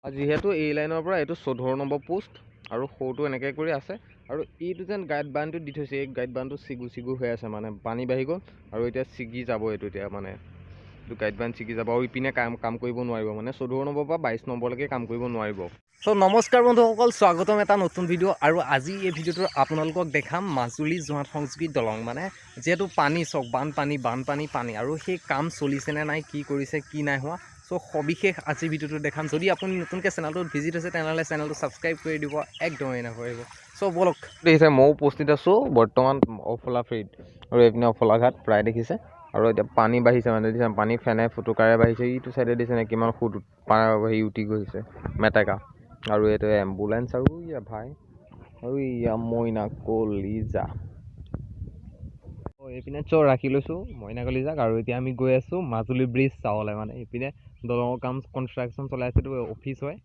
যিহেতু এই লাইনৰ পৰা এইটো 14 নম্বৰ পোষ্ট আৰু সৌটো এনেকৈ কৰি আছে আৰু এইটো যেন গাইড বানটো দি থৈছে, এই গাইড বানটো চিগু হৈ আছে, মানে পানী বাঢ়ি গ'ল আৰু এতিয়া ছিগি যাব এইটো, এতিয়া মানে এইটো গাইড বান ছিগি যাব আৰু ইপিনে কাম কৰিব নোৱাৰিব, মানে 14 নম্বৰ পৰা 22 নম্বৰলৈকে কাম কৰিব নোৱাৰিব। চ' নমস্কাৰ বন্ধুসকল, স্বাগতম এটা নতুন ভিডিঅ' আৰু আজি এই ভিডিঅ'টোত আপোনালোকক দেখাম মাজুলী যোৰহাট সংযোগী দলং, মানে যিহেতু পানী চক বানপানী আৰু সেই কাম চলিছেনে নাই, কি কৰিছে কি নাই হোৱা, চ' সবিশেষ আজি ভিডিঅ'টো দেখাম। যদি আপুনি নতুনকৈ চেনেলটোত ভিজিট হৈছে তেনেহ'লে চেনেলটো ছাবস্ক্ৰাইব কৰি দিব, একদমেই নকৰিব। চ' বলক, দেখিছে ময়ো উপস্থিত আছোঁ বৰ্তমান অফলা ফ্ৰীত, আৰু এইপিনে অফলাঘাট প্ৰায় দেখিছে। আৰু এতিয়া পানী বাঢ়িছে, মানে দেখিছে পানী ফেনে ফুটুকাৰে বাঢ়িছে, ইটো চাইডে দিছেনে কিমান সুত হেৰি উঠি গৈছে মেটেকা, আৰু এইটো এম্বুলেঞ্চ আৰু ইয়া ভাই আৰু ইয়া মইনা কলিজা, এইপিনে ৰাখি লৈছোঁ মইনা কলিজাক। আৰু এতিয়া আমি গৈ আছোঁ মাজুলী ব্ৰিজ চাবলৈ, মানে এইপিনে দলঙৰ কাম কনষ্ট্ৰাকশ্যন চলাই আছে, এইটো অফিচ হয়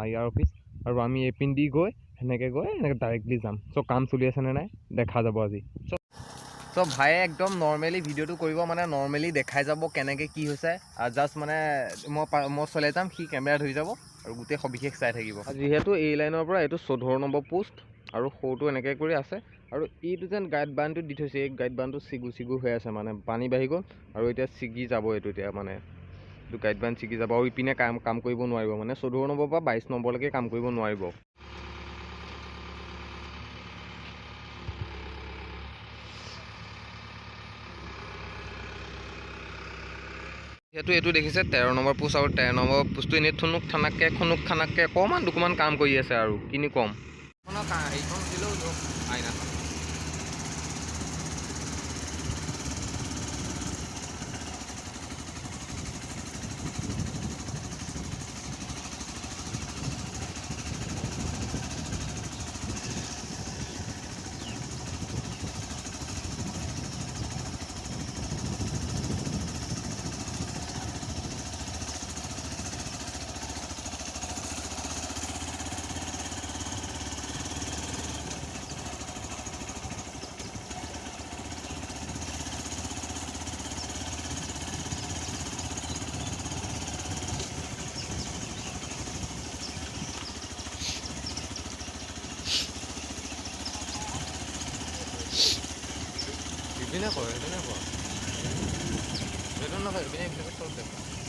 ইয়াৰ অফিচ, আৰু আমি এইপিনে দি গৈ এনেকৈ ডাইৰেক্টলি যাম। চ' কাম চলি আছেনে নাই দেখা যাব আজি। চ' ভাইয়ে একদম নৰ্মেলি ভিডিঅ'টো কৰিব, মানে নৰ্মেলি দেখাই যাব কেনেকৈ কি হৈছে, জাষ্ট মানে মই চলাই যাম, সি কেমেৰা ধৰি যাব আৰু গোটেই সবিশেষ চাই থাকিব। যিহেতু এই লাইনৰ পৰা এইটো 14 নম্বৰ পোষ্ট আৰু সৌটো এনেকৈ কৰি আছে আৰু এইটো যেন গাইড বানটো দি থৈছে, এই গাইড বানটো চিগু হৈ আছে, মানে পানী বাঢ়ি গ'ল আৰু এতিয়া ছিগি যাব এইটো, এতিয়া মানে এইটো গাইড বান ছিগি যাব আৰু ইপিনে কাম কৰিব নোৱাৰিব, মানে 14 নম্বৰ পৰা 22 নম্বৰলৈকে কাম কৰিব নোৱাৰিব। যিহেতু এইটো দেখিছে 13 নম্বৰ পোষ্ট, আৰু 13 নম্বৰ পোষ্টটো এনেই খুনুক খানাককৈ অকণমান দুকমান কাম কৰি আছে, আৰু কিনি কম হেৰিখন দিলেও আইনাখন। ইপিনে কৰ, সেইপিনে কৰ, সেইটো নহয়, ইপিনে চব দেখা।